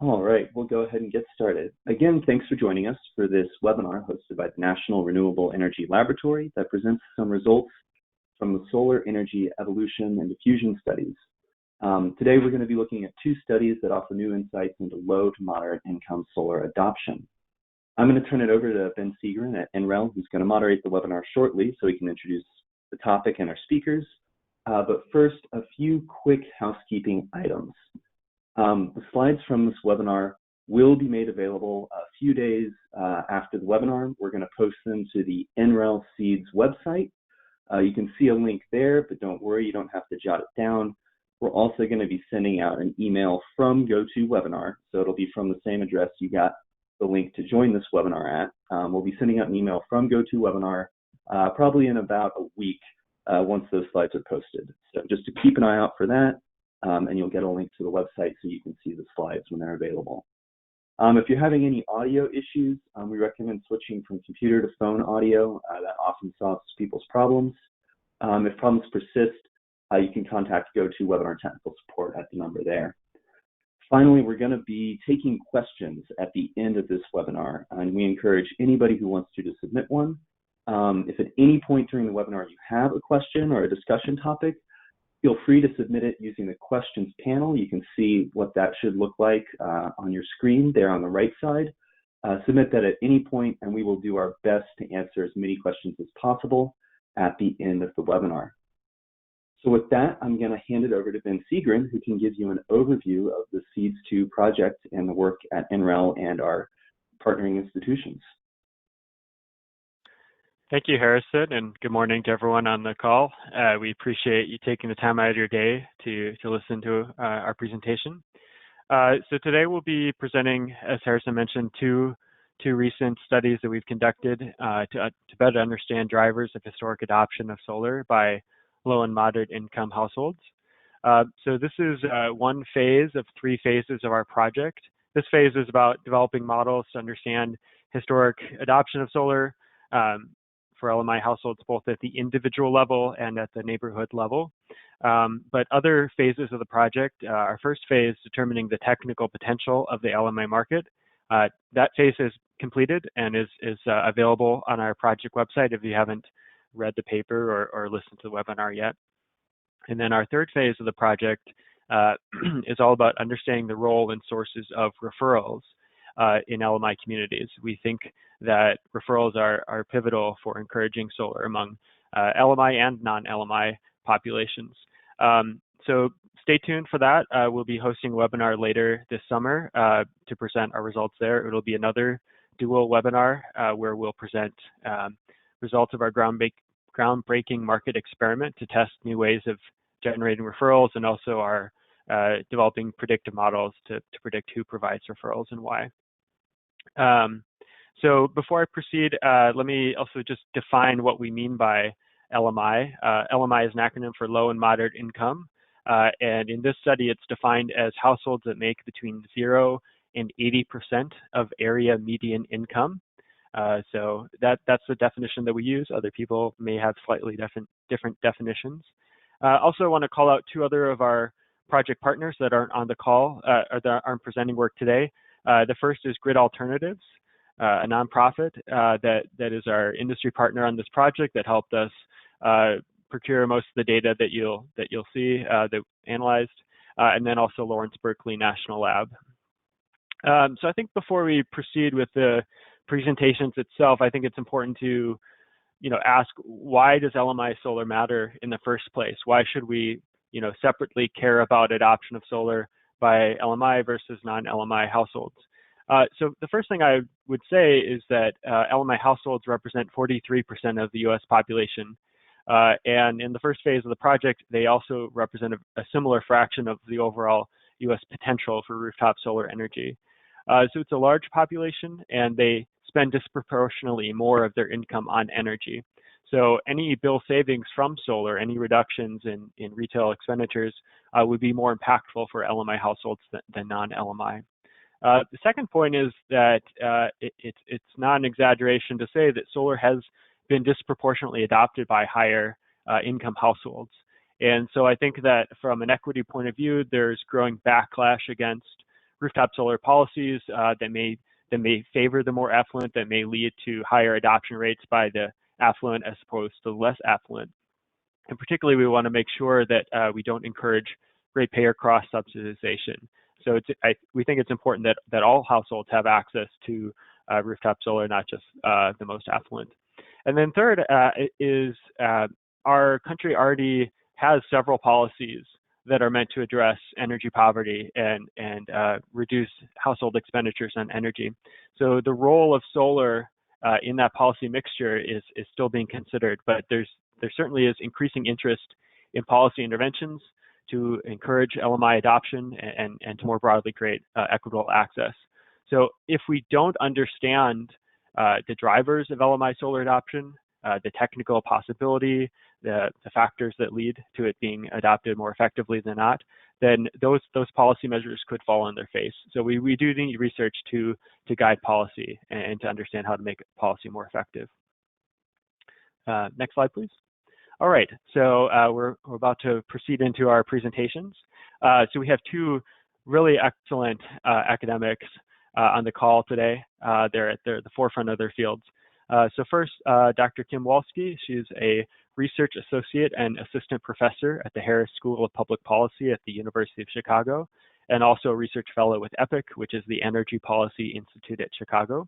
All right, we'll go ahead and get started. Again, thanks for joining us for this webinar hosted by the National Renewable Energy Laboratory that presents some results from the solar energy evolution and diffusion studies. Today, we're going to be looking at two studies that offer new insights into low to moderate income solar adoption. I'm going to turn it over to Ben Seagren at NREL, who's going to moderate the webinar shortly so he can introduce the topic and our speakers. But first, a few quick housekeeping items. The slides from this webinar will be made available a few days after the webinar. We're going to post them to the NREL Seeds website. You can see a link there, but don't worry, you don't have to jot it down. We're also going to be sending out an email from GoToWebinar, so it'll be from the same address you got the link to join this webinar at. We'll be sending out an email from GoToWebinar probably in about a week once those slides are posted. So just to keep an eye out for that. And you'll get a link to the website so you can see the slides when they're available. If you're having any audio issues, we recommend switching from computer to phone audio. That often solves people's problems. If problems persist, you can contact GoToWebinar technical support at the number there. Finally, we're going to be taking questions at the end of this webinar, and we encourage anybody who wants to submit one. If at any point during the webinar you have a question or a discussion topic, feel free to submit it using the questions panel. You can see what that should look like on your screen there on the right side. Submit that at any point, and we will do our best to answer as many questions as possible at the end of the webinar. So with that, I'm going to hand it over to Ben Seagren, who can give you an overview of the Seeds 2 project and the work at NREL and our partnering institutions. Thank you, Harrison, and good morning to everyone on the call. We appreciate you taking the time out of your day to listen to our presentation. So today we'll be presenting, as Harrison mentioned, two recent studies that we've conducted to better understand drivers of historic adoption of solar by low and moderate income households. So this is one phase of three phases of our project. This phase is about developing models to understand historic adoption of solar for LMI households, both at the individual level and at the neighborhood level. But other phases of the project, our first phase, determining the technical potential of the LMI market, that phase is completed and is available on our project website if you haven't read the paper or listened to the webinar yet. And then our third phase of the project is all about understanding the role and sources of referrals in LMI communities. We think that referrals are pivotal for encouraging solar among LMI and non-LMI populations. So stay tuned for that. We'll be hosting a webinar later this summer to present our results there. It'll be another dual webinar where we'll present results of our groundbreaking market experiment to test new ways of generating referrals, and also our developing predictive models to predict who provides referrals and why. So before I proceed, let me also just define what we mean by LMI. LMI is an acronym for low and moderate income. And in this study, it's defined as households that make between 0 and 80% of area median income. So that's the definition that we use. Other people may have slightly different definitions. Also, I want to call out two other of our project partners that aren't on the call or that aren't presenting work today. The first is Grid Alternatives, a nonprofit that is our industry partner on this project that helped us procure most of the data that you'll see that analyzed, and then also Lawrence Berkeley National Lab. So I think before we proceed with the presentations itself, I think it's important to ask, why does LMI solar matter in the first place? Why should we separately care about adoption of solar by LMI versus non-LMI households? So the first thing I would say is that LMI households represent 43% of the US population. And in the first phase of the project, they also represent a similar fraction of the overall US potential for rooftop solar energy. So it's a large population, and they spend disproportionately more of their income on energy. So any bill savings from solar, any reductions in retail expenditures would be more impactful for LMI households than non-LMI. The second point is that it's not an exaggeration to say that solar has been disproportionately adopted by higher income households. And so I think that from an equity point of view, there's growing backlash against rooftop solar policies that may favor the more affluent, that may lead to higher adoption rates by the affluent as opposed to less affluent. And particularly, we want to make sure that we don't encourage ratepayer cross-subsidization. So we think it's important that all households have access to rooftop solar, not just the most affluent. And then third is our country already has several policies that are meant to address energy poverty and reduce household expenditures on energy. So the role of solar in that policy mixture is still being considered, but there certainly is increasing interest in policy interventions to encourage LMI adoption and to more broadly create equitable access. So if we don't understand the drivers of LMI solar adoption, the technical possibility, the factors that lead to it being adopted more effectively than not, then those policy measures could fall on their face. So we do need research to guide policy and to understand how to make policy more effective. Next slide, please. All right, so we're about to proceed into our presentations. So we have two really excellent academics on the call today. They're at the forefront of their fields. So first, Dr. Kim Walski. She's a research associate and assistant professor at the Harris School of Public Policy at the University of Chicago, and also a research fellow with EPIC, which is the Energy Policy Institute at Chicago.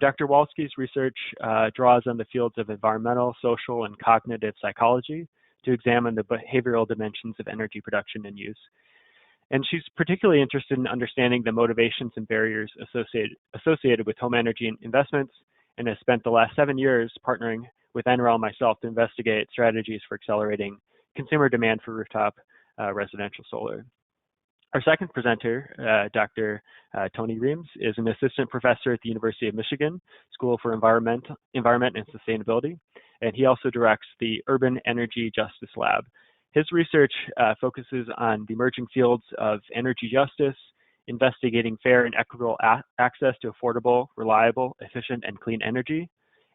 Dr. Walski's research draws on the fields of environmental, social, and cognitive psychology to examine the behavioral dimensions of energy production and use. And she's particularly interested in understanding the motivations and barriers associated with home energy investments, and has spent the last 7 years partnering with NREL and myself to investigate strategies for accelerating consumer demand for rooftop residential solar. Our second presenter, Dr. Tony Reams, is an assistant professor at the University of Michigan School for Environment and Sustainability, and he also directs the Urban Energy Justice Lab. His research focuses on the emerging fields of energy justice, investigating fair and equitable access to affordable, reliable, efficient, and clean energy,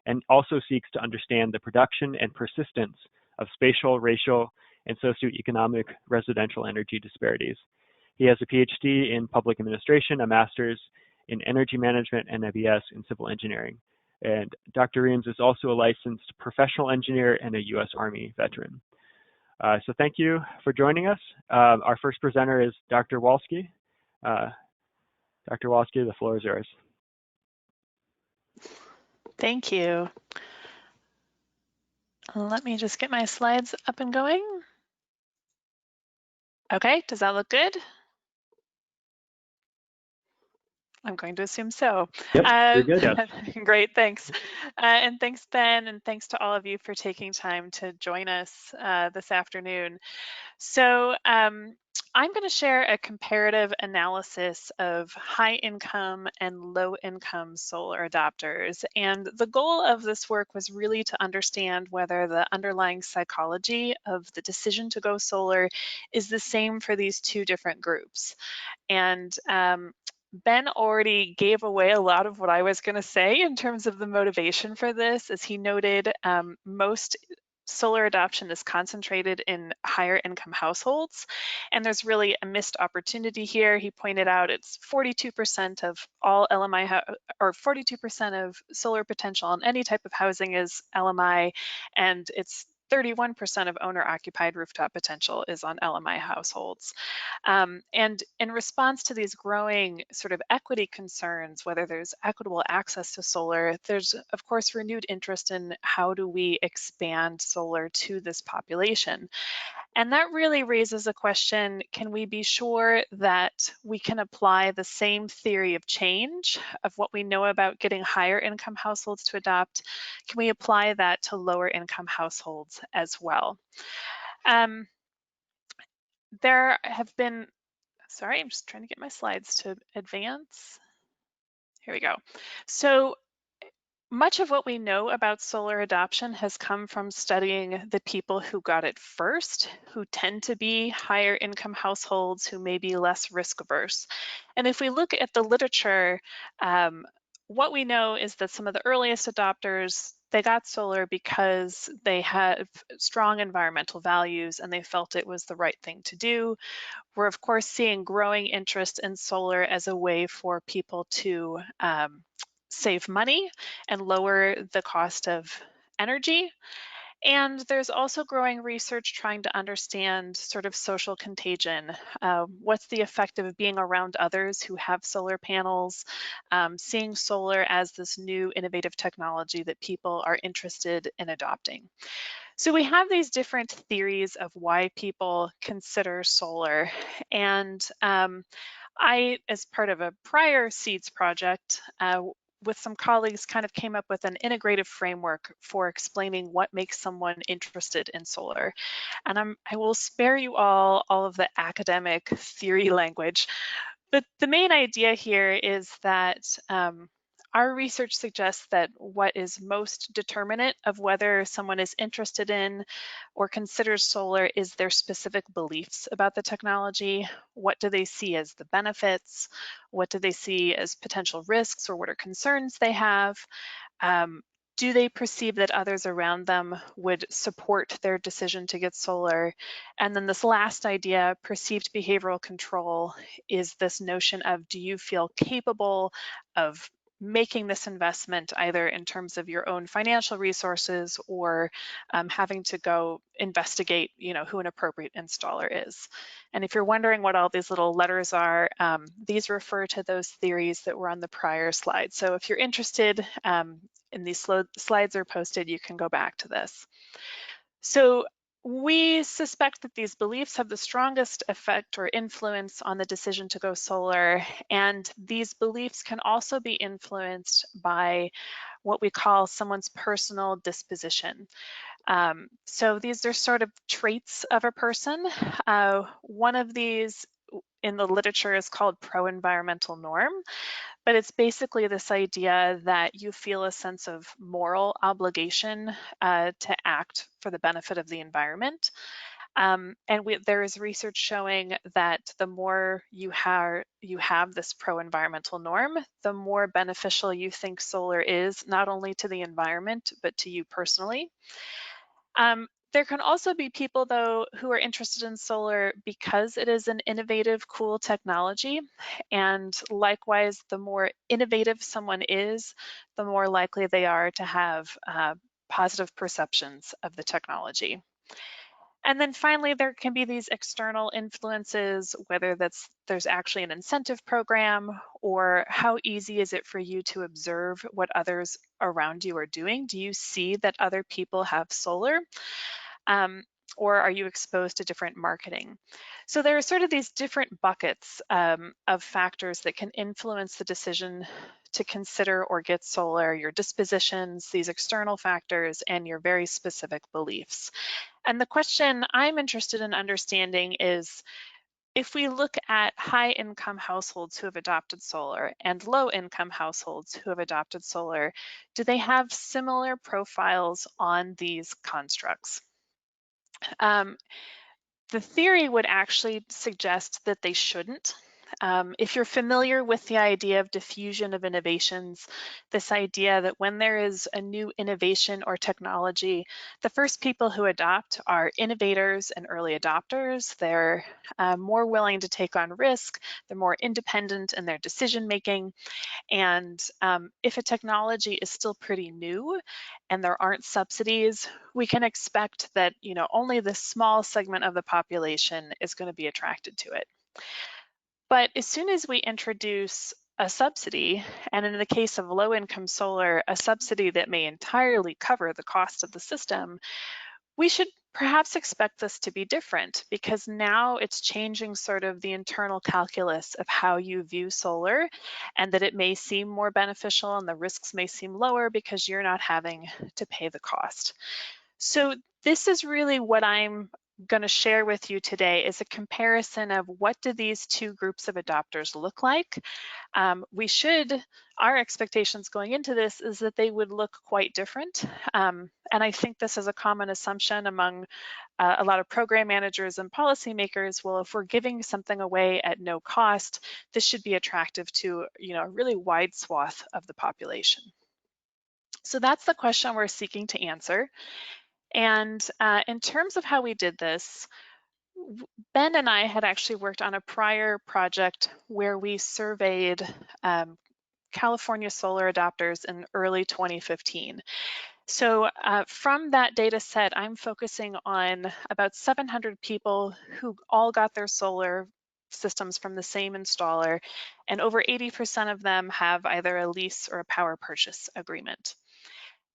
and also seeks to understand the production and persistence of spatial, racial, and socioeconomic residential energy disparities. He has a PhD in public administration, a master's in energy management, and a BS in civil engineering. And Dr. Reams is also a licensed professional engineer and a U.S. Army veteran. So thank you for joining us. Our first presenter is Dr. Walski. Dr. Walski, the floor is yours. Thank you. Let me just get my slides up and going. Okay, does that look good? I'm going to assume so. Yep, you're good. Yes. Great, thanks. And thanks, Ben, and thanks to all of you for taking time to join us this afternoon. So I'm going to share a comparative analysis of high income and low income solar adopters. And the goal of this work was really to understand whether the underlying psychology of the decision to go solar is the same for these two different groups. And Ben already gave away a lot of what I was going to say in terms of the motivation for this. As he noted, most solar adoption is concentrated in higher income households, and there's really a missed opportunity here. He pointed out it's 42% of all LMI, or 42% of solar potential on any type of housing is LMI, and it's 31% of owner-occupied rooftop potential is on LMI households. And in response to these growing sort of equity concerns, whether there's equitable access to solar, there's of course renewed interest in how do we expand solar to this population. And that really raises a question, can we be sure that we can apply the same theory of change of what we know about getting higher income households to adopt? Can we apply that to lower income households as well? There have been, sorry, I'm just trying to get my slides to advance. Here we go. So much of what we know about solar adoption has come from studying the people who got it first, who tend to be higher income households, who may be less risk averse. And if we look at the literature, what we know is that some of the earliest adopters, they got solar because they have strong environmental values and they felt it was the right thing to do. We're of course seeing growing interest in solar as a way for people to save money and lower the cost of energy. And there's also growing research trying to understand sort of social contagion. What's the effect of being around others who have solar panels, seeing solar as this new innovative technology that people are interested in adopting. So we have these different theories of why people consider solar. And I, as part of a prior SEEDS project, with some colleagues kind of came up with an integrative framework for explaining what makes someone interested in solar. And I will spare you all of the academic theory language, but the main idea here is that our research suggests that what is most determinant of whether someone is interested in or considers solar is their specific beliefs about the technology. What do they see as the benefits? What do they see as potential risks, or what are concerns they have? Um, do they perceive that others around them would support their decision to get solar? And then this last idea, perceived behavioral control, is this notion of, do you feel capable of making this investment, either in terms of your own financial resources or having to go investigate, who an appropriate installer is. And if you're wondering what all these little letters are, these refer to those theories that were on the prior slide. So if you're interested, and these slides are posted, you can go back to this. So we suspect that these beliefs have the strongest effect or influence on the decision to go solar, and these beliefs can also be influenced by what we call someone's personal disposition. So these are sort of traits of a person. One of these in the literature is called pro-environmental norm, but it's basically this idea that you feel a sense of moral obligation to act for the benefit of the environment. There is research showing that the more you have this pro-environmental norm, the more beneficial you think solar is, not only to the environment, but to you personally. There can also be people, though, who are interested in solar because it is an innovative, cool technology. And likewise, the more innovative someone is, the more likely they are to have positive perceptions of the technology. And then finally, there can be these external influences, whether there's actually an incentive program, or how easy is it for you to observe what others around you are doing? Do you see that other people have solar? Or are you exposed to different marketing? So there are sort of these different buckets of factors that can influence the decision to consider or get solar: your dispositions, these external factors, and your very specific beliefs. And the question I'm interested in understanding is, if we look at high-income households who have adopted solar and low-income households who have adopted solar, do they have similar profiles on these constructs? The theory would actually suggest that they shouldn't. If you're familiar with the idea of diffusion of innovations, this idea that when there is a new innovation or technology, the first people who adopt are innovators and early adopters. They're more willing to take on risk. They're more independent in their decision making. And if a technology is still pretty new and there aren't subsidies, we can expect that only this small segment of the population is going to be attracted to it. But as soon as we introduce a subsidy, and in the case of low-income solar, a subsidy that may entirely cover the cost of the system, we should perhaps expect this to be different, because now it's changing sort of the internal calculus of how you view solar, and that it may seem more beneficial and the risks may seem lower because you're not having to pay the cost. So this is really what I'm going to share with you today is a comparison of what do these two groups of adopters look like. Our expectations going into this is that they would look quite different. And I think this is a common assumption among a lot of program managers and policymakers. Well, if we're giving something away at no cost, this should be attractive to a really wide swath of the population. So that's the question we're seeking to answer. And in terms of how we did this, Ben and I had actually worked on a prior project where we surveyed California solar adopters in early 2015. So from that data set, I'm focusing on about 700 people who all got their solar systems from the same installer, and over 80% of them have either a lease or a power purchase agreement.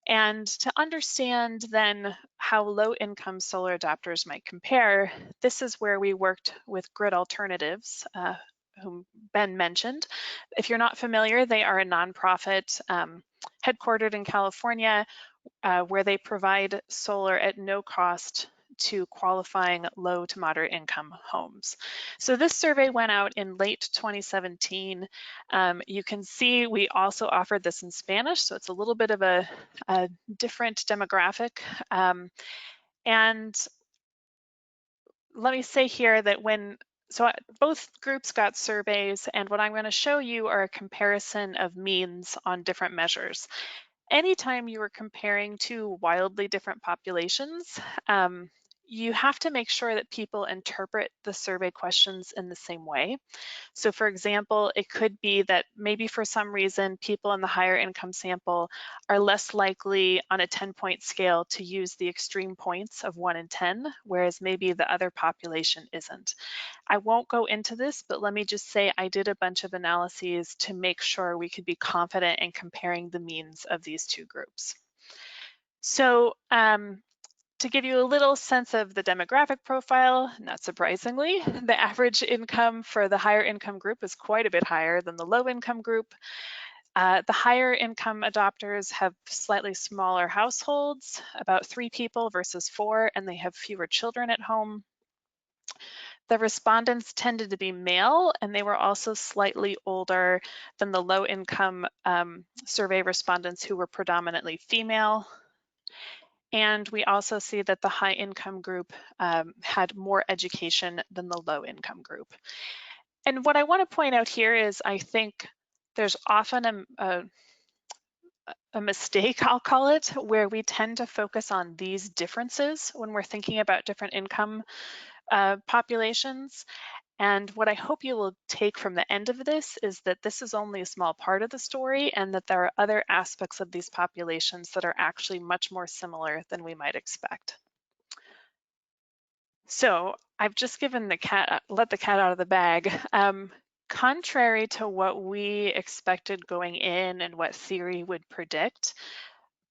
And to understand then how low-income solar adopters might compare, this is where we worked with Grid Alternatives, whom Ben mentioned. If you're not familiar, they are a nonprofit headquartered in California, where they provide solar at no cost to qualifying low to moderate income homes. So this survey went out in late 2017. You can see we also offered this in Spanish, so it's a little bit of a different demographic. And let me say here that both groups got surveys, and what I'm going to show you are a comparison of means on different measures. Anytime you are comparing two wildly different populations, you have to make sure that people interpret the survey questions in the same way. So for example, it could be that maybe for some reason people in the higher income sample are less likely on a 10-point scale to use the extreme points of 1 and 10, whereas maybe the other population isn't. I won't go into this, but let me just say I did a bunch of analyses to make sure we could be confident in comparing the means of these two groups. So to give you a little sense of the demographic profile, not surprisingly, the average income for the higher income group is quite a bit higher than the low income group. The higher income adopters have slightly smaller households, about 3 people versus 4, and they have fewer children at home. The respondents tended to be male, and they were also slightly older than the low income survey respondents who were predominantly female. And we also see that the high income group had more education than the low income group. And what I want to point out here is I think there's often a mistake, I'll call it, where we tend to focus on these differences when we're thinking about different income populations. And what I hope you will take from the end of this is that this is only a small part of the story, and that there are other aspects of these populations that are actually much more similar than we might expect. So I've just let the cat out of the bag. Contrary to what we expected going in and what theory would predict,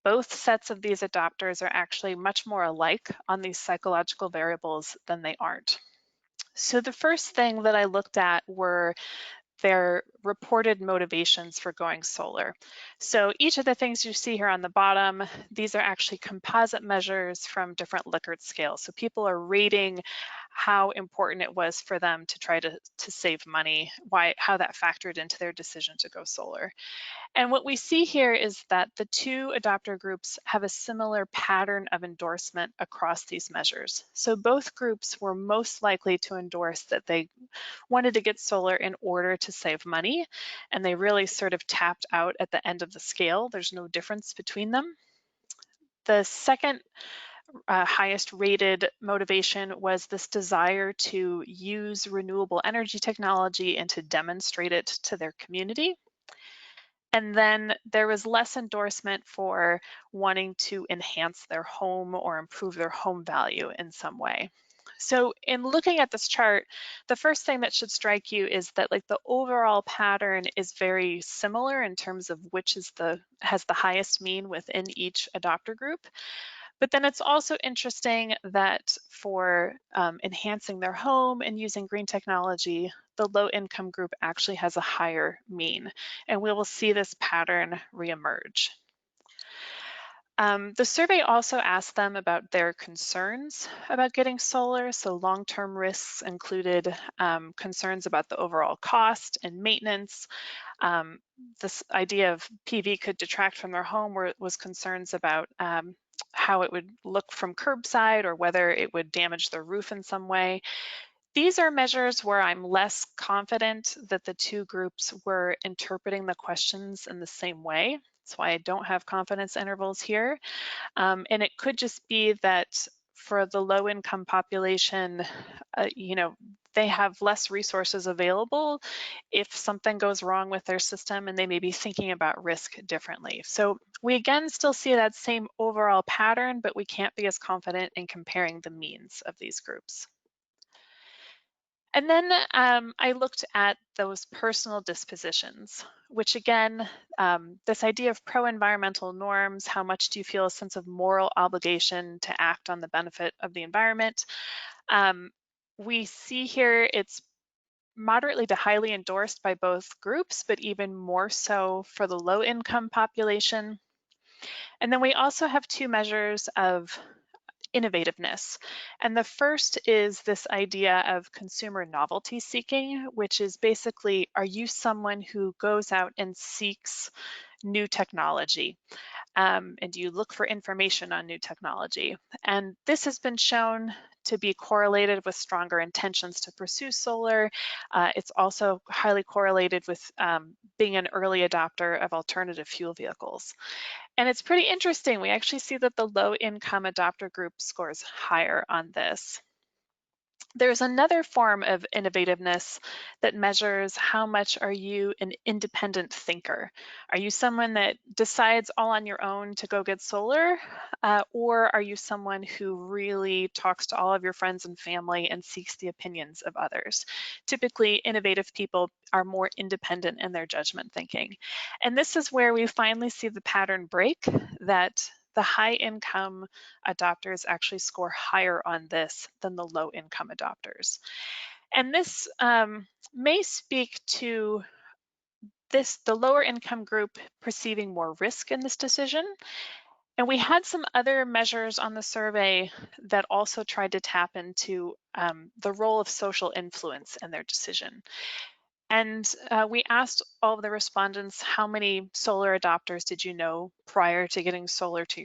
both sets of these adopters are actually much more alike on these psychological variables than they aren't. So the first thing that I looked at were their reported motivations for going solar. So each of the things you see here on the bottom, these are actually composite measures from different Likert scales. So people are rating how important it was for them to try to save money, how that factored into their decision to go solar. And what we see here is that the two adopter groups have a similar pattern of endorsement across these measures. So both groups were most likely to endorse that they wanted to get solar in order to save money, and they really sort of tapped out at the end of the scale. There's no difference between them. The second highest rated motivation was this desire to use renewable energy technology and to demonstrate it to their community. And then there was less endorsement for wanting to enhance their home or improve their home value in some way. So in looking at this chart, the first thing that should strike you is that the overall pattern is very similar in terms of which has the highest mean within each adopter group. But then it's also interesting that for enhancing their home and using green technology, the low income group actually has a higher mean, and we will see this pattern reemerge. The survey also asked them about their concerns about getting solar. So long-term risks included concerns about the overall cost and maintenance. This idea of PV could detract from their home was concerns about how it would look from curbside or whether it would damage their roof in some way. These are measures where I'm less confident that the two groups were interpreting the questions in the same way. That's why I don't have confidence intervals here. And it could just be that for the low income population, they have less resources available if something goes wrong with their system, and they may be thinking about risk differently. So we again still see that same overall pattern, but we can't be as confident in comparing the means of these groups. And then I looked at those personal dispositions, which again, this idea of pro-environmental norms, how much do you feel a sense of moral obligation to act on the benefit of the environment? We see here it's moderately to highly endorsed by both groups, but even more so for the low income population. And then we also have two measures of innovativeness. And the first is this idea of consumer novelty seeking, which is basically, are you someone who goes out and seeks new technology? And you look for information on new technology. And this has been shown to be correlated with stronger intentions to pursue solar. It's also highly correlated with being an early adopter of alternative fuel vehicles. And it's pretty interesting. We actually see that the low income adopter group scores higher on this. There's another form of innovativeness that measures how much are you an independent thinker. Are you someone that decides all on your own to go get solar? Or are you someone who really talks to all of your friends and family and seeks the opinions of others? Typically, innovative people are more independent in their judgment thinking. And this is where we finally see the pattern break, that the high income adopters actually score higher on this than the low income adopters. And this may speak to the lower income group perceiving more risk in this decision. And we had some other measures on the survey that also tried to tap into the role of social influence in their decision. And we asked all of the respondents, how many solar adopters did you know prior to getting solar for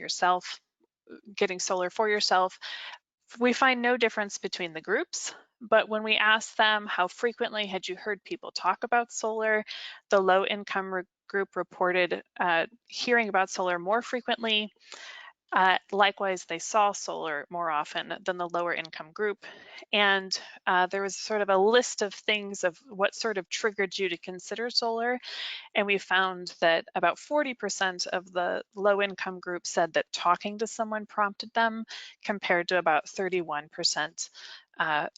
yourself? We find no difference between the groups, but when we asked them how frequently had you heard people talk about solar, the low income group reported hearing about solar more frequently. Likewise, they saw solar more often than the lower income group. And there was sort of a list of things of what sort of triggered you to consider solar. And we found that about 40% of the low income group said that talking to someone prompted them, compared to about 31%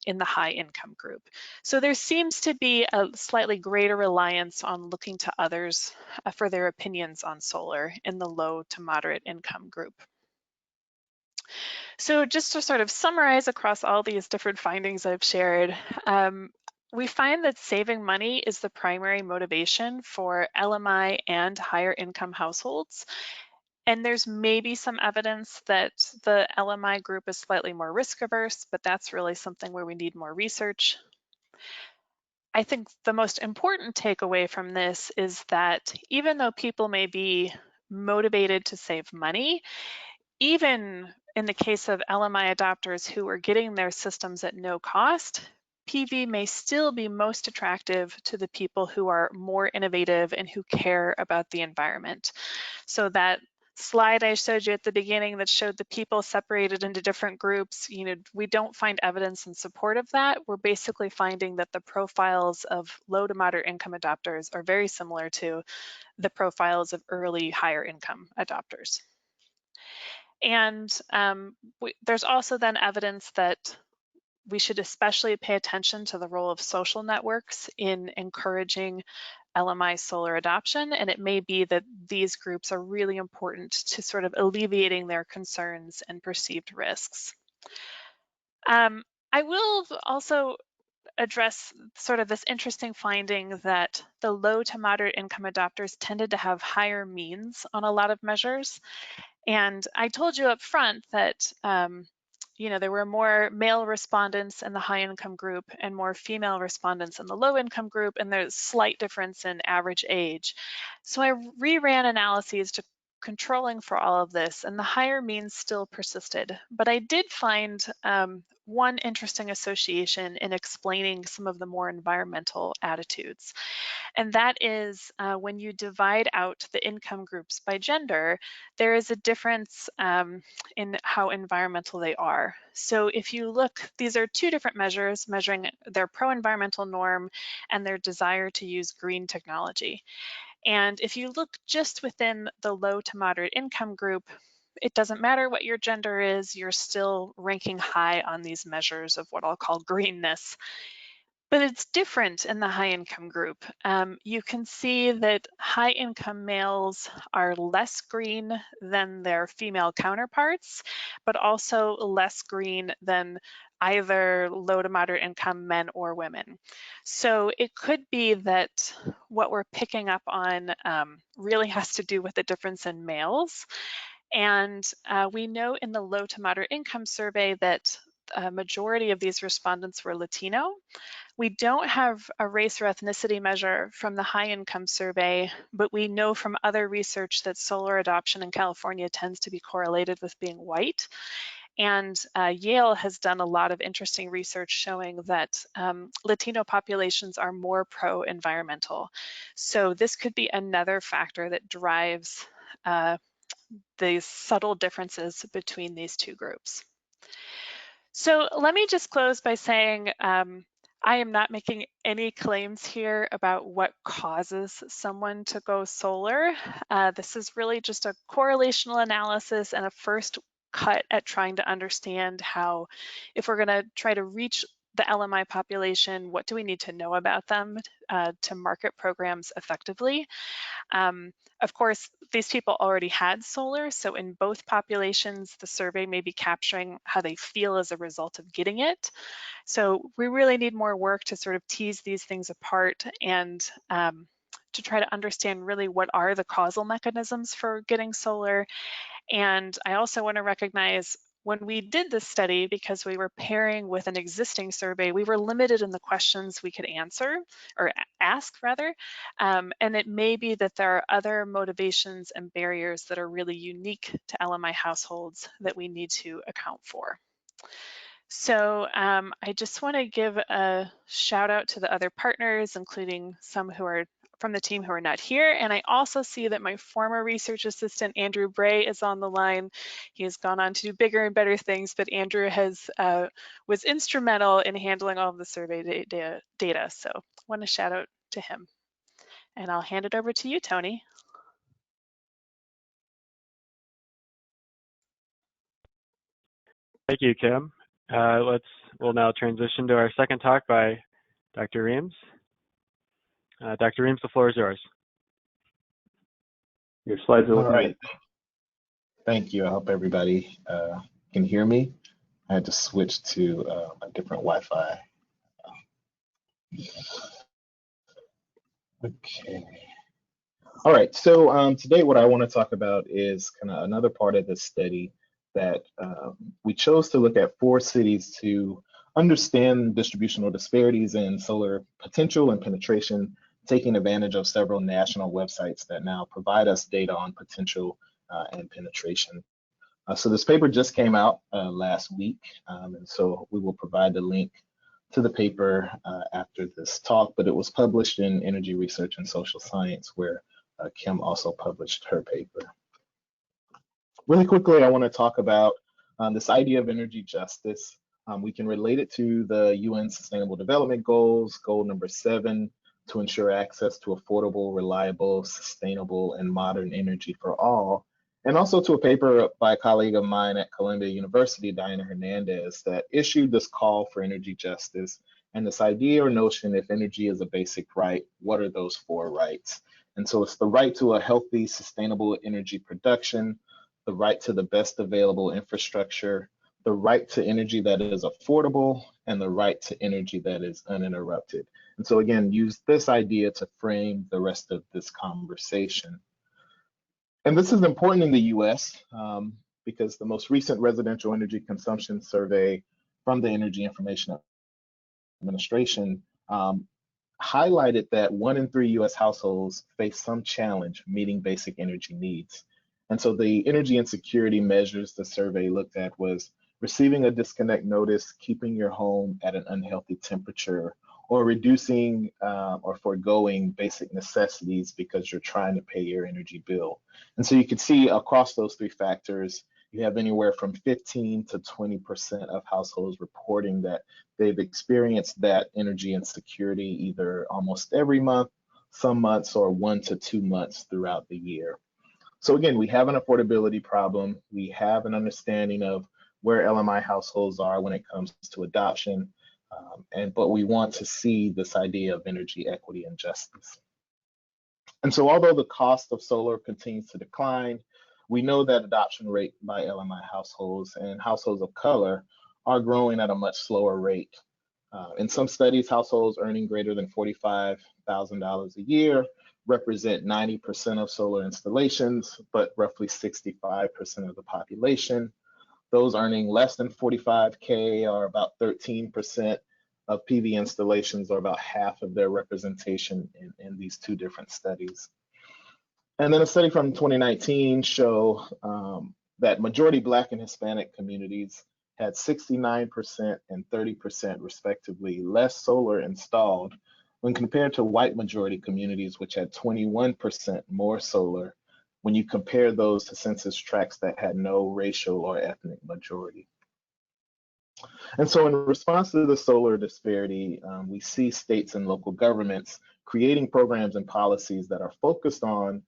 in the high income group. So there seems to be a slightly greater reliance on looking to others for their opinions on solar in the low to moderate income group. So just to sort of summarize across all these different findings I've shared, we find that saving money is the primary motivation for LMI and higher income households. And there's maybe some evidence that the LMI group is slightly more risk averse, but that's really something where we need more research. I think the most important takeaway from this is that even though people may be motivated to save money, even in the case of LMI adopters who are getting their systems at no cost, PV may still be most attractive to the people who are more innovative and who care about the environment. So that slide I showed you at the beginning that showed the people separated into different groups, we don't find evidence in support of that. We're basically finding that the profiles of low to moderate income adopters are very similar to the profiles of early higher income adopters. And there's also then evidence that we should especially pay attention to the role of social networks in encouraging LMI solar adoption. And it may be that these groups are really important to sort of alleviating their concerns and perceived risks. I will also address sort of this interesting finding that the low to moderate income adopters tended to have higher means on a lot of measures. And I told you up front that there were more male respondents in the high income group and more female respondents in the low income group, and there's a slight difference in average age. So I reran analyses to controlling for all of this, and the higher means still persisted. But I did find one interesting association in explaining some of the more environmental attitudes. And that is when you divide out the income groups by gender, there is a difference in how environmental they are. So if you look, these are two different measures measuring their pro-environmental norm and their desire to use green technology. And if you look just within the low to moderate income group, it doesn't matter what your gender is, you're still ranking high on these measures of what I'll call greenness. But it's different in the high income group. You can see that high income males are less green than their female counterparts, but also less green than either low to moderate income men or women. So it could be that what we're picking up on really has to do with the difference in males. And we know in the low to moderate income survey that a majority of these respondents were Latino. We don't have a race or ethnicity measure from the high income survey, but we know from other research that solar adoption in California tends to be correlated with being white. And Yale has done a lot of interesting research showing that Latino populations are more pro-environmental. So this could be another factor that drives these subtle differences between these two groups. So let me just close by saying I am not making any claims here about what causes someone to go solar. This is really just a correlational analysis and a first cut at trying to understand how, if we're going to try to reach the LMI population, what do we need to know about them to market programs effectively? Of course, these people already had solar, so in both populations, the survey may be capturing how they feel as a result of getting it. So we really need more work to sort of tease these things apart and to try to understand really what are the causal mechanisms for getting solar. And I also want to recognize when we did this study, because we were pairing with an existing survey, we were limited in the questions we could answer, or ask rather, and it may be that there are other motivations and barriers that are really unique to LMI households that we need to account for. So I just want to give a shout out to the other partners, including some who are from the team who are not here. And I also see that my former research assistant, Andrew Bray, is on the line. He has gone on to do bigger and better things, but Andrew was instrumental in handling all of the survey data. So I want to shout out to him. And I'll hand it over to you, Tony. Thank you, Kim. We'll now transition to our second talk by Dr. Reams. Dr. Reams, the floor is yours. Your slides are looking All right. good. Thank you. I hope everybody can hear me. I had to switch to a different Wi-Fi. Okay. All right. So today what I want to talk about is kind of another part of this study that we chose to look at 4 cities to understand distributional disparities in solar potential and penetration, taking advantage of several national websites that now provide us data on potential and penetration. So this paper just came out last week, and so we will provide the link to the paper after this talk, but it was published in Energy Research and Social Science, where Kim also published her paper. Really quickly, I want to talk about this idea of energy justice. We can relate it to the UN Sustainable Development Goals, goal number 7, to ensure access to affordable, reliable, sustainable, and modern energy for all, and also to a paper by a colleague of mine at Columbia University, Diana Hernandez, that issued this call for energy justice and this idea or notion, if energy is a basic right, what are those 4 rights? And so it's the right to a healthy, sustainable energy production, the right to the best available infrastructure, the right to energy that is affordable, and the right to energy that is uninterrupted. And so again, use this idea to frame the rest of this conversation. And this is important in the US because the most recent residential energy consumption survey from the Energy Information Administration highlighted that 1 in 3 US households face some challenge meeting basic energy needs. And so the energy insecurity measures the survey looked at was receiving a disconnect notice, keeping your home at an unhealthy temperature, or reducing or foregoing basic necessities because you're trying to pay your energy bill. And so you can see across those 3 factors, you have anywhere from 15 to 20% of households reporting that they've experienced that energy insecurity either almost every month, some months, or 1 to 2 months throughout the year. So again, we have an affordability problem. We have an understanding of where LMI households are when it comes to adoption, but we want to see this idea of energy equity and justice. And so although the cost of solar continues to decline, we know that adoption rate by LMI households and households of color are growing at a much slower rate. In some studies, households earning greater than $45,000 a year represent 90% of solar installations, but roughly 65% of the population. Those earning less than 45K are about 13% of PV installations, or about half of their representation in these 2 different studies. And then a study from 2019 show that majority Black and Hispanic communities had 69% and 30% respectively less solar installed when compared to white majority communities, which had 21% more solar when you compare those to census tracts that had no racial or ethnic majority. And so in response to the solar disparity, we see states and local governments creating programs and policies that are focused on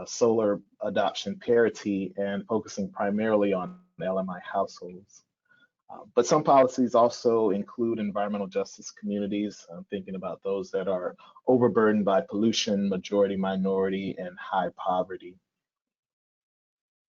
solar adoption parity and focusing primarily on LMI households. But some policies also include environmental justice communities. I'm thinking about those that are overburdened by pollution, majority minority, and high poverty.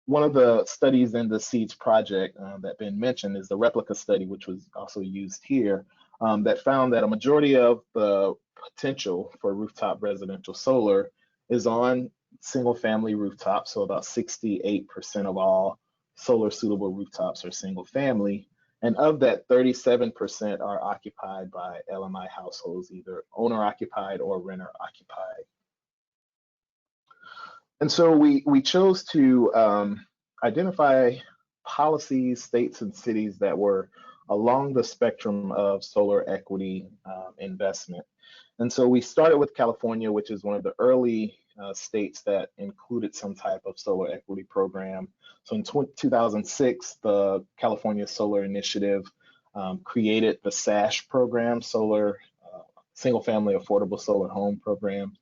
One of the studies in the SEEDS project that Ben mentioned is the replica study, which was also used here, that found that a majority of the potential for rooftop residential solar is on single family rooftops. So about 68% of all solar suitable rooftops are single family. And of that, 37% are occupied by LMI households, either owner occupied or renter occupied. And so we chose to identify policies, states, and cities that were along the spectrum of solar equity investment. And so we started with California, which is one of the early states that included some type of solar equity program. So in 2006, the California Solar Initiative created the SASH program, Single Family Affordable Solar Home Program,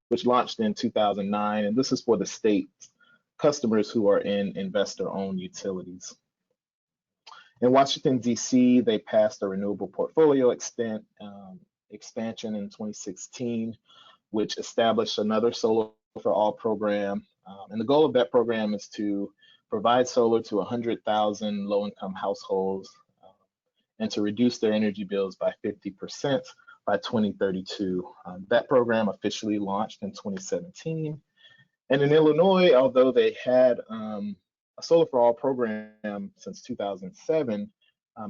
which launched in 2009. And this is for the state's customers who are in investor-owned utilities. In Washington, D.C., they passed a renewable portfolio expansion in 2016, which established another Solar for All program. And the goal of that program is to provide solar to 100,000 low-income households and to reduce their energy bills by 50% by 2032. That program officially launched in 2017. And in Illinois, although they had a Solar for All program since 2007,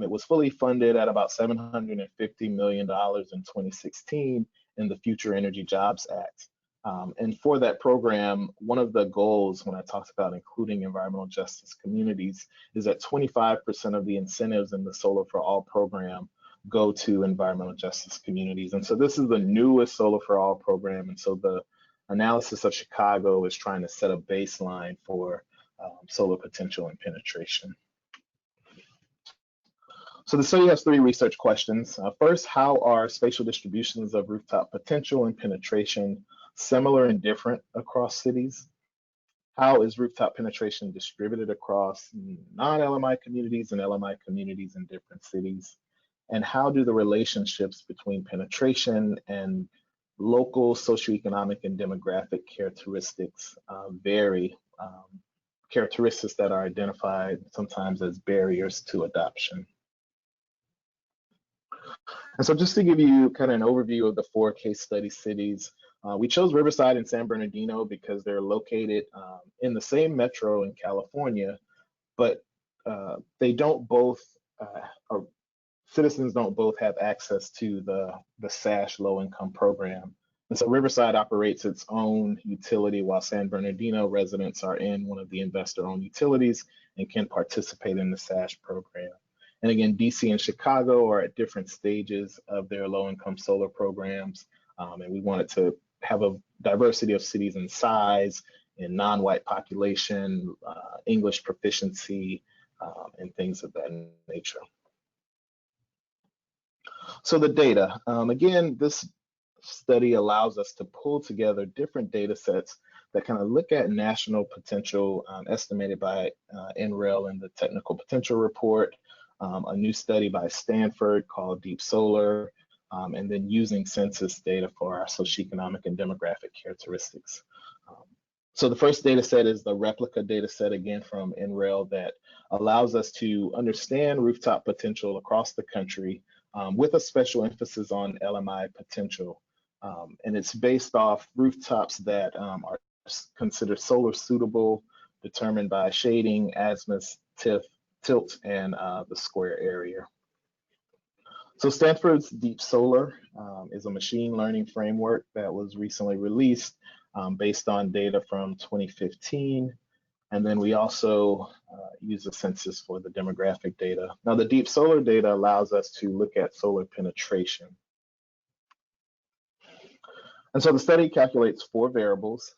it was fully funded at about $750 million in 2016 in the Future Energy Jobs Act. And for that program, one of the goals when I talked about including environmental justice communities is that 25% of the incentives in the Solar for All program go to environmental justice communities. And so this is the newest Solar for All program. And so the analysis of Chicago is trying to set a baseline for solar potential and penetration. So the study has 3 research questions. First, how are spatial distributions of rooftop potential and penetration similar and different across cities? How is rooftop penetration distributed across non-LMI communities and LMI communities in different cities? And how do the relationships between penetration and local socioeconomic and demographic characteristics vary, characteristics that are identified sometimes as barriers to adoption? And so just to give you kind of an overview of the 4 case study cities, We chose Riverside and San Bernardino because they're located in the same metro in California, but they don't both, or citizens don't both have access to the SASH low-income program. And so Riverside operates its own utility while San Bernardino residents are in one of the investor-owned utilities and can participate in the SASH program. And again, DC and Chicago are at different stages of their low-income solar programs. And we wanted to have a diversity of cities in size, in non-white population, English proficiency, and things of that nature. So the data, again, this study allows us to pull together different data sets that kind of look at national potential estimated by NREL in the Technical Potential Report, a new study by Stanford called Deep Solar, and then using census data for our socioeconomic and demographic characteristics. So the first data set is the replica data set, again, from NREL, that allows us to understand rooftop potential across the country with a special emphasis on LMI potential. And it's based off rooftops that are considered solar suitable, determined by shading, azimuth, tilt, and the square area. So Stanford's Deep Solar is a machine learning framework that was recently released based on data from 2015. And then we also use the census for the demographic data. Now, the Deep Solar data allows us to look at solar penetration. And so the study calculates 4 variables: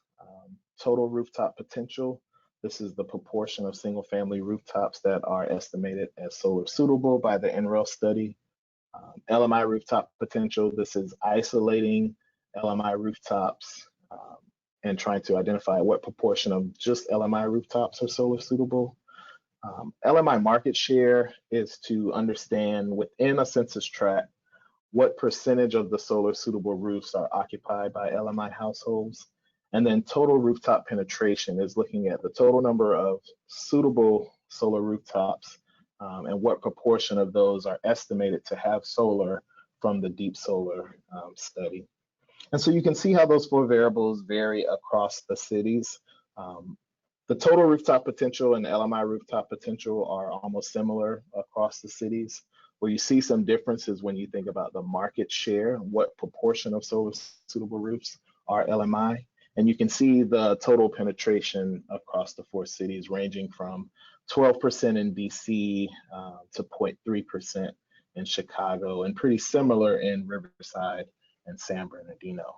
total rooftop potential. This is the proportion of single-family rooftops that are estimated as solar suitable by the NREL study. LMI rooftop potential. This is isolating LMI rooftops and trying to identify what proportion of just LMI rooftops are solar suitable. LMI market share is to understand within a census tract what percentage of the solar suitable roofs are occupied by LMI households. And then total rooftop penetration is looking at the total number of suitable solar rooftops and what proportion of those are estimated to have solar from the Deep Solar study. And so you can see how those 4 variables vary across the cities. The total rooftop potential and the LMI rooftop potential are almost similar across the cities. Where you see some differences when you think about the market share, what proportion of solar suitable roofs are LMI. And you can see the total penetration across the 4 cities ranging from 12% in DC to 0.3% in Chicago, and pretty similar in Riverside and San Bernardino.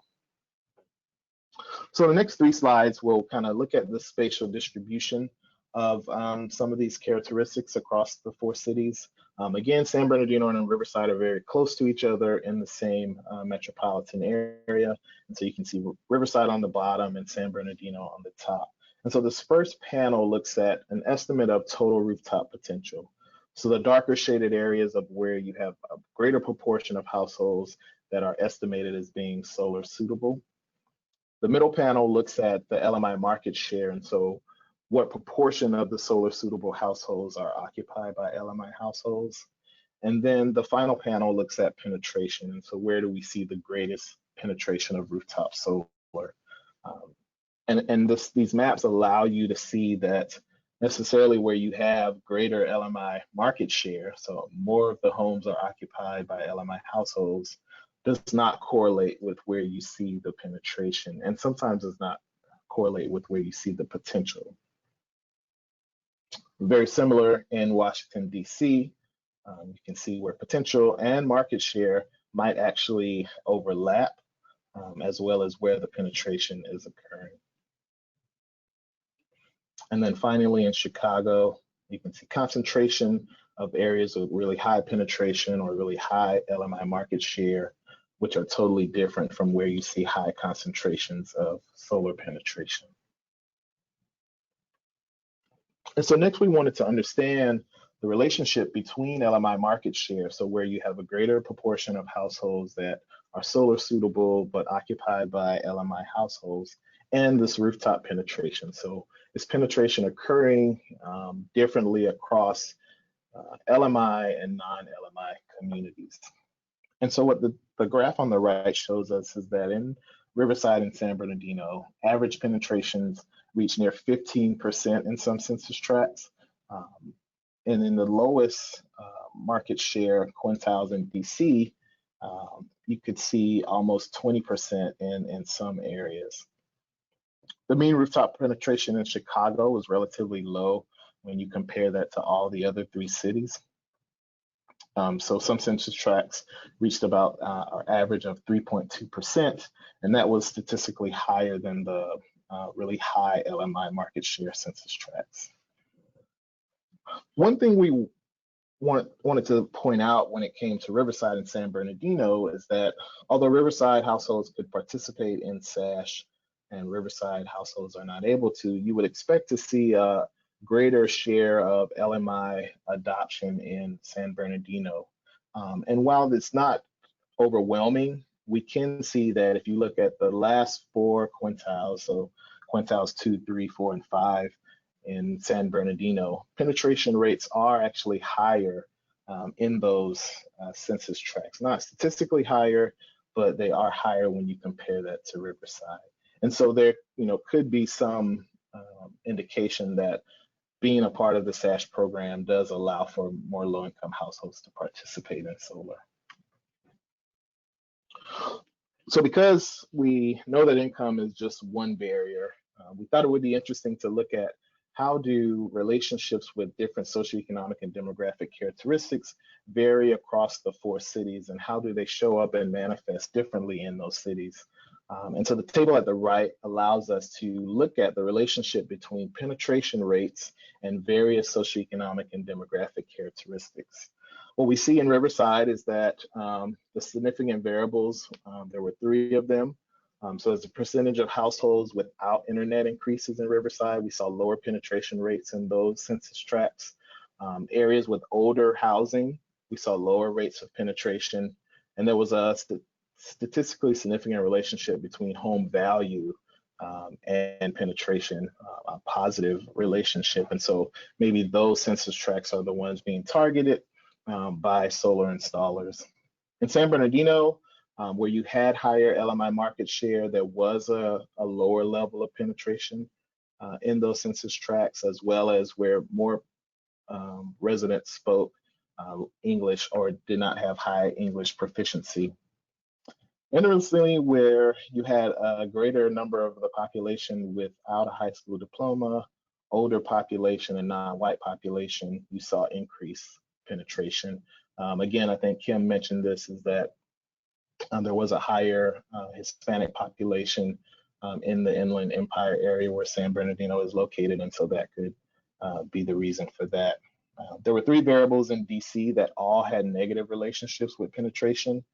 So the next 3 slides will kind of look at the spatial distribution of some of these characteristics across the 4 cities. Again, San Bernardino and Riverside are very close to each other in the same metropolitan area. And so you can see Riverside on the bottom and San Bernardino on the top. And so this first panel looks at an estimate of total rooftop potential. So the darker shaded areas of where you have a greater proportion of households that are estimated as being solar suitable. The middle panel looks at the LMI market share, and so what proportion of the solar suitable households are occupied by LMI households. And then the final panel looks at penetration, and so where do we see the greatest penetration of rooftop solar? These maps allow you to see that necessarily where you have greater LMI market share, so more of the homes are occupied by LMI households, does not correlate with where you see the penetration, and sometimes does not correlate with where you see the potential. Very similar in Washington, DC. You can see where potential and market share might actually overlap, as well as where the penetration is occurring. And then finally in Chicago, you can see concentration of areas with really high penetration or really high LMI market share, which are totally different from where you see high concentrations of solar penetration. And so next we wanted to understand the relationship between LMI market share, so where you have a greater proportion of households that are solar suitable but occupied by LMI households, and this rooftop penetration. So is penetration occurring differently across LMI and non-LMI communities? And so what the graph on the right shows us is that in Riverside and San Bernardino, average penetrations reach near 15% in some census tracts. And in the lowest market share quintiles in DC, you could see almost 20% in some areas. The mean rooftop penetration in Chicago was relatively low when you compare that to all the other 3 cities. So some census tracts reached about our average of 3.2%, and that was statistically higher than the really high LMI market share census tracts. One thing we wanted to point out when it came to Riverside and San Bernardino is that although Riverside households could participate in SASH and Riverside households are not able to, you would expect to see a greater share of LMI adoption in San Bernardino. And while it's not overwhelming, we can see that if you look at the last 4 quintiles, so quintiles 2, 3, 4, and 5 in San Bernardino, penetration rates are actually higher in those census tracts. Not statistically higher, but they are higher when you compare that to Riverside. And so there, could be some indication that being a part of the SASH program does allow for more low-income households to participate in solar. So because we know that income is just one barrier, we thought it would be interesting to look at how do relationships with different socioeconomic and demographic characteristics vary across the 4 cities, and how do they show up and manifest differently in those cities. And so the table at the right allows us to look at the relationship between penetration rates and various socioeconomic and demographic characteristics. What we see in Riverside is that the significant variables, there were 3 of them. So as the percentage of households without internet increases in Riverside, we saw lower penetration rates in those census tracts. Areas with older housing, we saw lower rates of penetration. And there was a statistically significant relationship between home value and penetration, a positive relationship. And so maybe those census tracts are the ones being targeted by solar installers. In San Bernardino, where you had higher LMI market share, there was a lower level of penetration in those census tracts, as well as where more residents spoke English or did not have high English proficiency. Interestingly, where you had a greater number of the population without a high school diploma, older population, and non-white population, you saw increased penetration. Again, I think Kim mentioned this, is that there was a higher Hispanic population in the Inland Empire area where San Bernardino is located, and so that could be the reason for that. There were 3 variables in DC that all had negative relationships with penetration.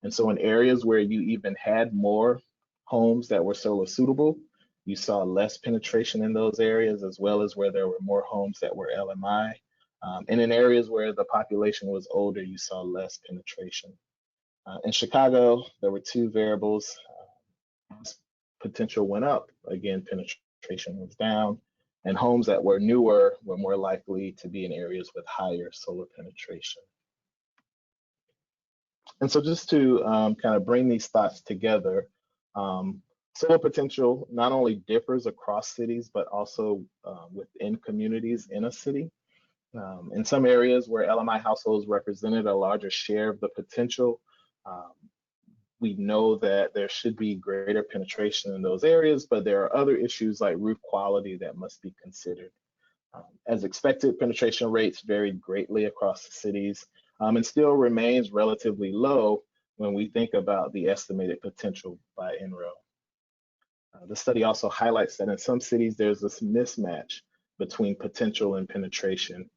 And so in areas where you even had more homes that were solar suitable, you saw less penetration in those areas, as well as where there were more homes that were LMI. And in areas where the population was older, you saw less penetration. In Chicago, there were 2 variables. Potential went up, again, penetration was down, and homes that were newer were more likely to be in areas with higher solar penetration. And so just to kind of bring these thoughts together, solar potential not only differs across cities, but also within communities in a city. In some areas where LMI households represented a larger share of the potential, we know that there should be greater penetration in those areas, but there are other issues like roof quality that must be considered. As expected, penetration rates varied greatly across the cities, and still remains relatively low when we think about the estimated potential by NREL. The study also highlights that in some cities, there's this mismatch between potential and penetration.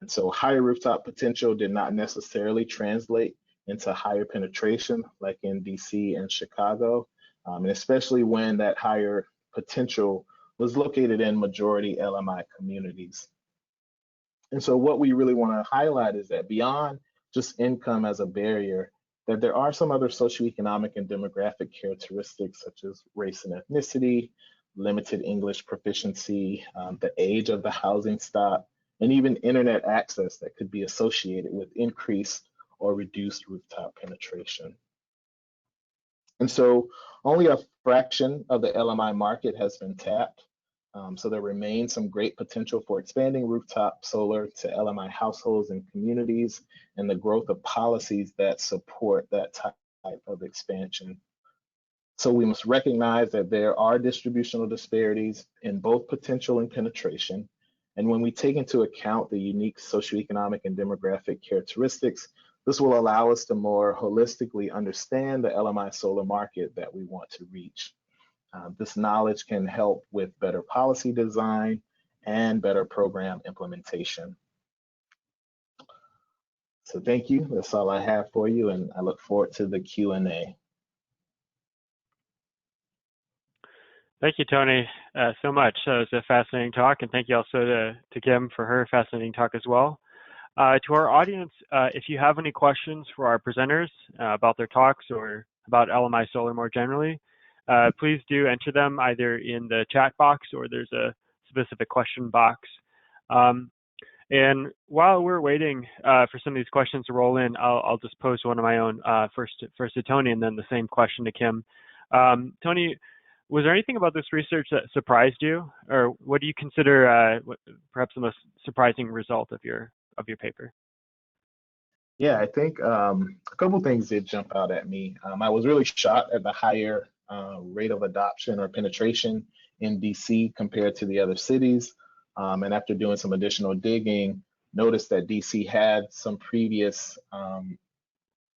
And so higher rooftop potential did not necessarily translate into higher penetration like in DC and Chicago, and especially when that higher potential was located in majority LMI communities. And so what we really want to highlight is that beyond just income as a barrier, that there are some other socioeconomic and demographic characteristics such as race and ethnicity, limited English proficiency, the age of the housing stock, and even internet access that could be associated with increased or reduced rooftop penetration. And so only a fraction of the LMI market has been tapped. So there remains some great potential for expanding rooftop solar to LMI households and communities, and the growth of policies that support that type of expansion. So we must recognize that there are distributional disparities in both potential and penetration. And when we take into account the unique socioeconomic and demographic characteristics, this will allow us to more holistically understand the LMI solar market that we want to reach. This knowledge can help with better policy design and better program implementation. So thank you. That's all I have for you, and I look forward to the Q&A. Thank you, Tony, so much. That was a fascinating talk, and thank you also to Kim for her fascinating talk as well. To our audience, if you have any questions for our presenters about their talks or about LMI Solar more generally, please do enter them either in the chat box or there's a specific question box. And while we're waiting for some of these questions to roll in, I'll just pose one of my own first to Tony, and then the same question to Kim. Tony, was there anything about this research that surprised you, or what do you consider perhaps the most surprising result of your paper? Yeah, I think a couple things did jump out at me. I was really shocked at the higher rate of adoption or penetration in DC compared to the other cities. And after doing some additional digging, noticed that DC had some previous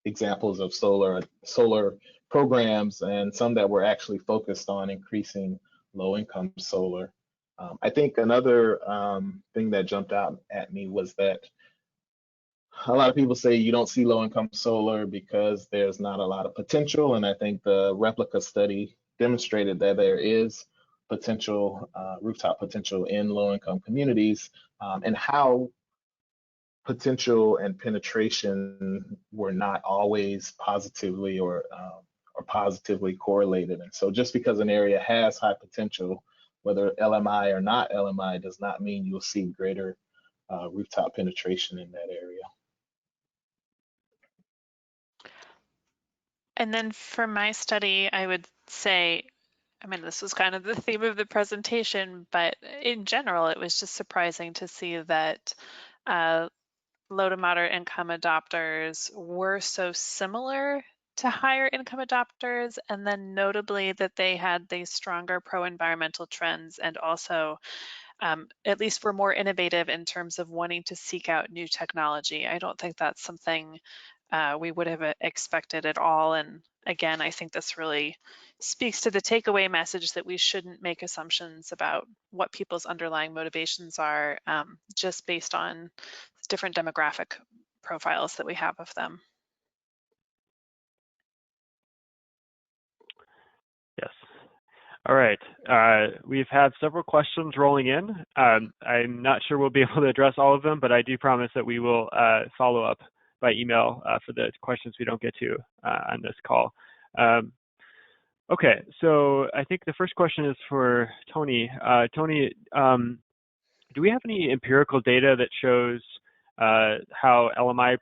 examples of solar programs, and some that were actually focused on increasing low-income solar. I think another thing that jumped out at me was that a lot of people say you don't see low-income solar because there's not a lot of potential, and I think the replica study demonstrated that there is potential, rooftop potential in low-income communities, and how potential and penetration were not always positively or positively correlated. And so just because an area has high potential, whether LMI or not LMI, does not mean you'll see greater rooftop penetration in that area. And then for my study, I would say, I mean, this was kind of the theme of the presentation, but in general, it was just surprising to see that low to moderate income adopters were so similar to higher income adopters, and then notably that they had these stronger pro-environmental trends, and also at least were more innovative in terms of wanting to seek out new technology. I don't think that's something we would have expected at all. And again, I think this really speaks to the takeaway message that we shouldn't make assumptions about what people's underlying motivations are just based on different demographic profiles that we have of them. Yes. All right. We've had several questions rolling in. I'm not sure we'll be able to address all of them, but I do promise that we will follow up by email for the questions we don't get to on this call. Okay, so I think the first question is for Tony. Tony, do we have any empirical data that shows how LMI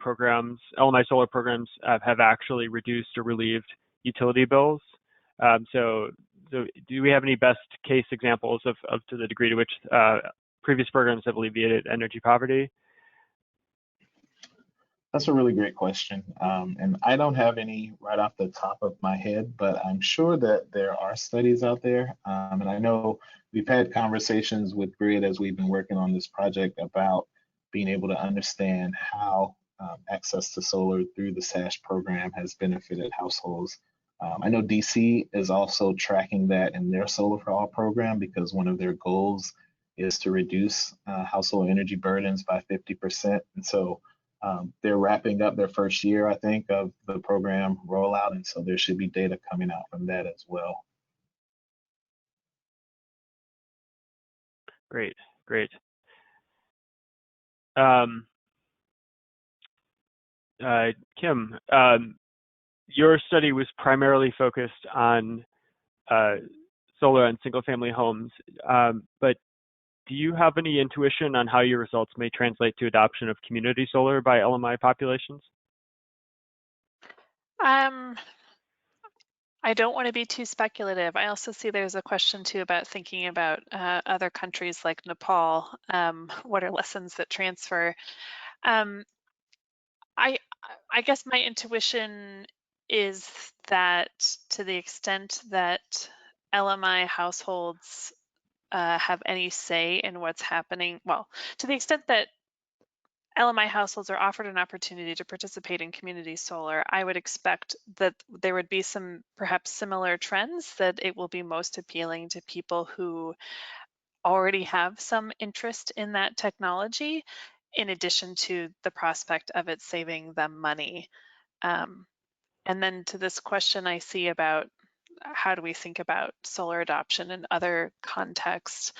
solar programs have actually reduced or relieved utility bills? So do we have any best case examples of to the degree to which previous programs have alleviated energy poverty? That's a really great question. And I don't have any right off the top of my head, but I'm sure that there are studies out there. And I know we've had conversations with Grid as we've been working on this project about being able to understand how access to solar through the SASH program has benefited households. I know DC is also tracking that in their Solar for All program, because one of their goals is to reduce household energy burdens by 50%. And so they're wrapping up their first year, I think, of the program rollout, and so there should be data coming out from that as well. Great, great. Kim, your study was primarily focused on solar and single-family homes, but do you have any intuition on how your results may translate to adoption of community solar by LMI populations? I don't want to be too speculative. I also see there's a question too about thinking about other countries like Nepal. What are lessons that transfer? Um, I I guess my intuition is that to the extent that LMI households have any say in what's happening, well, to the extent that LMI households are offered an opportunity to participate in community solar, I would expect that there would be some perhaps similar trends, that it will be most appealing to people who already have some interest in that technology, in addition to the prospect of it saving them money. And then to this question I see about how do we think about solar adoption in other contexts,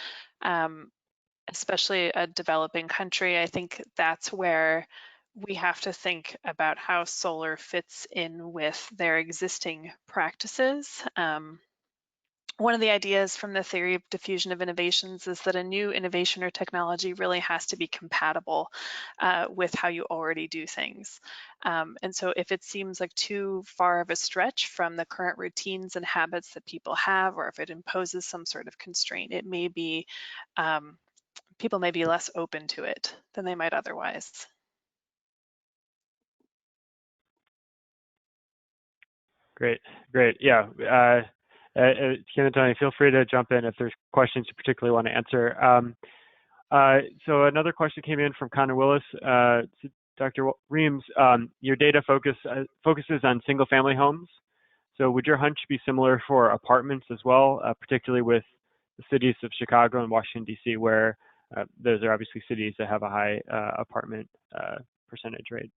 especially a developing country, I think that's where we have to think about how solar fits in with their existing practices. One of the ideas from the theory of diffusion of innovations is that a new innovation or technology really has to be compatible with how you already do things. And so if it seems like too far of a stretch from the current routines and habits that people have, or if it imposes some sort of constraint, it may be, people may be less open to it than they might otherwise. Great. Yeah. Ken and Tony, feel free to jump in if there's questions you particularly want to answer. So another question came in from Connor Willis. Dr. Reams, your data focuses on single-family homes. So would your hunch be similar for apartments as well, particularly with the cities of Chicago and Washington, D.C., where those are obviously cities that have a high apartment percentage rate?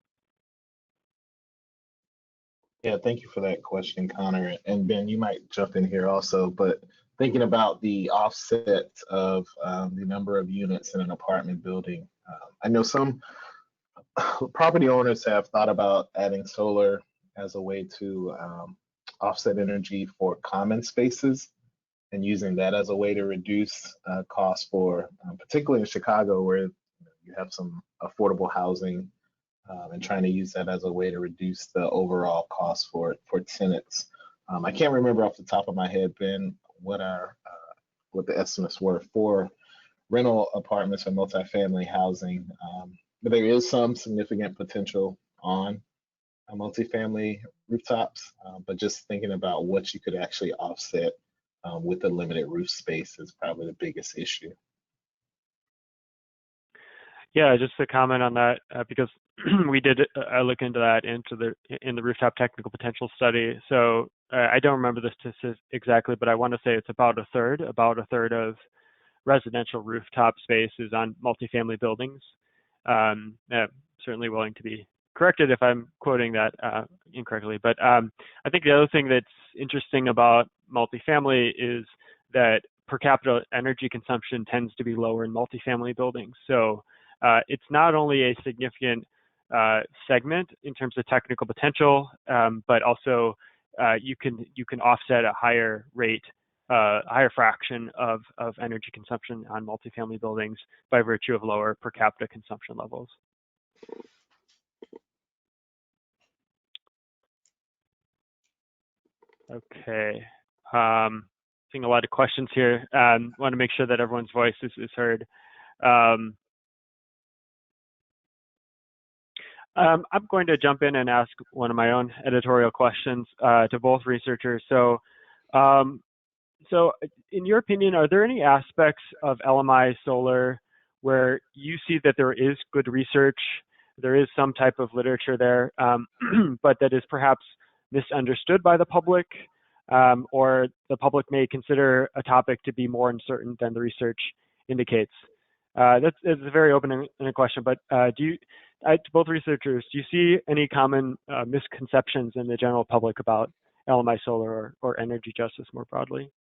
Yeah, thank you for that question, Connor. And Ben, you might jump in here also, but thinking about the offset of the number of units in an apartment building, I know some property owners have thought about adding solar as a way to offset energy for common spaces and using that as a way to reduce costs for, particularly in Chicago, where you have some affordable housing, and trying to use that as a way to reduce the overall cost for tenants. I can't remember off the top of my head, Ben, what the estimates were for rental apartments or multifamily housing, but there is some significant potential on multifamily rooftops. But just thinking about what you could actually offset with the limited roof space is probably the biggest issue. Yeah, just to comment on that, because we did look into that in the rooftop technical potential study. So I don't remember the statistics exactly, but I want to say it's about a third of residential rooftop space is on multifamily buildings. Certainly willing to be corrected if I'm quoting that incorrectly. But I think the other thing that's interesting about multifamily is that per capita energy consumption tends to be lower in multifamily buildings. So it's not only a significant segment in terms of technical potential, but also you can offset a higher rate, higher fraction of energy consumption on multifamily buildings by virtue of lower per capita consumption levels. Okay, seeing a lot of questions here. Want to make sure that everyone's voice is heard. I'm going to jump in and ask one of my own editorial questions to both researchers. So in your opinion, are there any aspects of LMI solar where you see that there is good research, there is some type of literature there, but that is perhaps misunderstood by the public, or the public may consider a topic to be more uncertain than the research indicates? That's a very open-ended question, but to both researchers, do you see any common misconceptions in the general public about LMI solar or energy justice more broadly?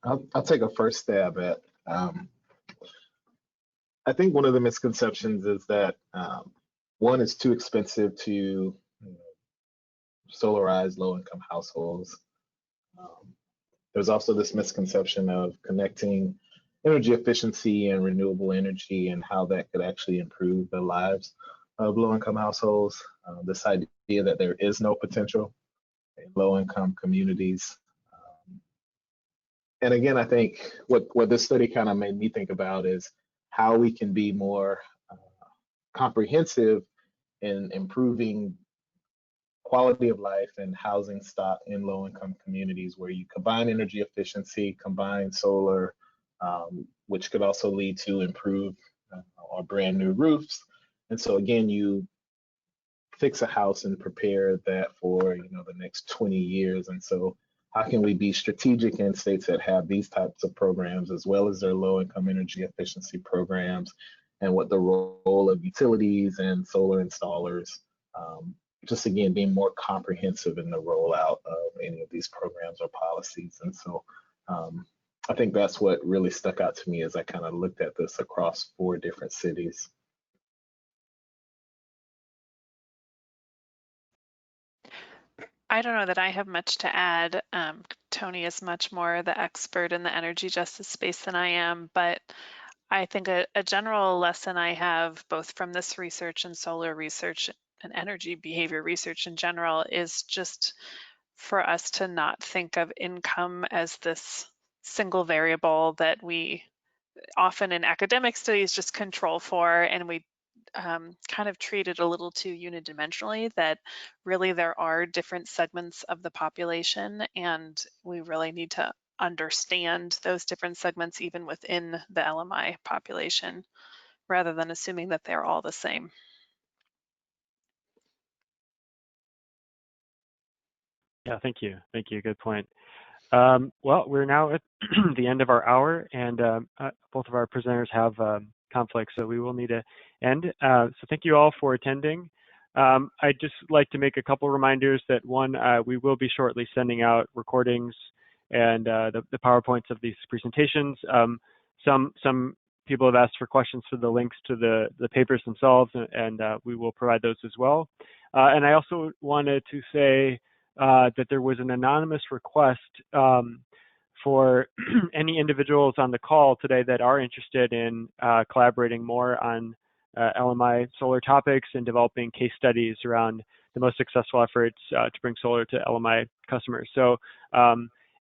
I'll take a first stab at. I think one of the misconceptions is that one, is too expensive to solarize low-income households. There's also this misconception of connecting energy efficiency and renewable energy and how that could actually improve the lives of low-income households, this idea that there is no potential in low-income communities. And again, I think what this study kind of made me think about is how we can be more comprehensive in improving quality of life and housing stock in low-income communities, where you combine energy efficiency, combine solar, which could also lead to improved or brand new roofs. And so again, you fix a house and prepare that for the next 20 years. And so how can we be strategic in states that have these types of programs, as well as their low-income energy efficiency programs, and what the role of utilities and solar installers, just again, being more comprehensive in the rollout of any of these programs or policies. And so I think that's what really stuck out to me as I kind of looked at this across 4 different cities. I don't know that I have much to add. Tony is much more the expert in the energy justice space than I am, but I think a general lesson I have both from this research and solar research and energy behavior research in general is just for us to not think of income as this single variable that we often in academic studies just control for, and we kind of treat it a little too unidimensionally, that really there are different segments of the population, and we really need to understand those different segments even within the LMI population, rather than assuming that they're all the same. Yeah, thank you. Thank you. Good point. Well, we're now at the end of our hour, and both of our presenters have conflicts, so we will need to end. So thank you all for attending. I'd just like to make a couple reminders that one, we will be shortly sending out recordings and the PowerPoints of these presentations. Some people have asked for questions for the links to the papers themselves, and we will provide those as well. And I also wanted to say that there was an anonymous request for any individuals on the call today that are interested in collaborating more on LMI solar topics and developing case studies around the most successful efforts to bring solar to LMI customers. So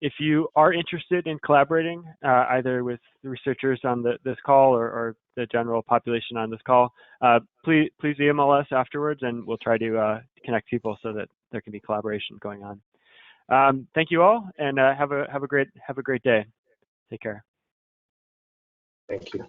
if you are interested in collaborating either with the researchers on this call or the general population on this call, please email us afterwards, and we'll try to connect people so that there can be collaboration going on. Thank you all, and have a great day. Take care. Thank you.